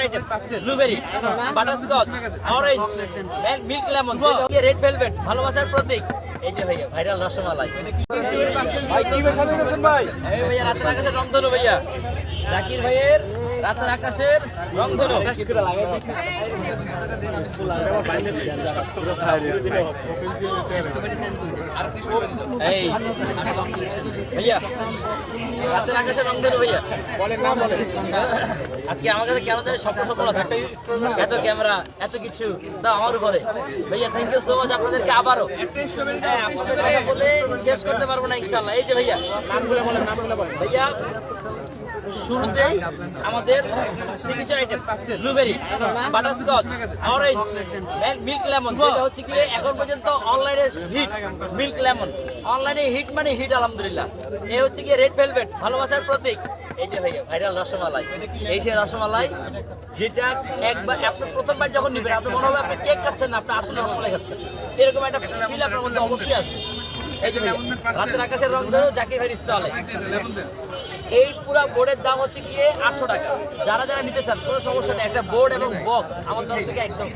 Item blueberry, butterscotch, orange, milk lemon, red velvet, ভালোবাসার প্রতীক। এই যে ভাইয়া ভাইরাল রসমালাই। এই ভাইয়া রাতের আকাশের রংধনু ভাইয়া, জাকির ভাইয়ের রাতের আকাশের রংধনু। এই ভাইয়া রাতের আকাশের রংধনু ভাইয়া। আজকে আমার কাছে কেন জানি স্বপ্ন স্বপ্ন লাগছে, এত ক্যামেরা এত কিছু তা আমার উপরে। ভাইয়া থ্যাংক ইউ সো মাচ আপনাদেরকে আবারও। আপনাদের কথা বলে শেষ করতে পারবো না ইনশাল্লাহ। এই যে ভাইয়া ভাইয়া শুরুতেই আমাদের signature item blueberry, butterscotch, orange, milk lemon, যেটা হচ্ছে কি এখন পর্যন্ত অনলাইনে হিট। মিল্ক লেমন অনলাইনে হিট মানে হিট আলহামদুলিল্লাহ। এই হচ্ছে কি রেড ভেলভেট, ভালোবাসার প্রতীক। এই যে ভাইয়া ভাইরাল রসমালাই। এই সেই রসমালাই যেটা একবার আপনি প্রথমবার যখন নেবেন আপনি মনে হবে আপনি কেক খাচ্ছেন না, আপনি আসলে রসমালাই খাচ্ছেন, এরকম একটা ফিল আপনার মধ্যে অবশ্যই আসবে। এই যে রাতের আকাশের রং ধরো জাকির ভাইয়ের স্টলে। এই পুরো বোর্ডের দাম হচ্ছে গিয়ে 800 টাকা। যারা যারা নিতে চান কোনো সমস্যা নেই, একটা বোর্ড এবং বক্স আমার তরফ থেকে একদম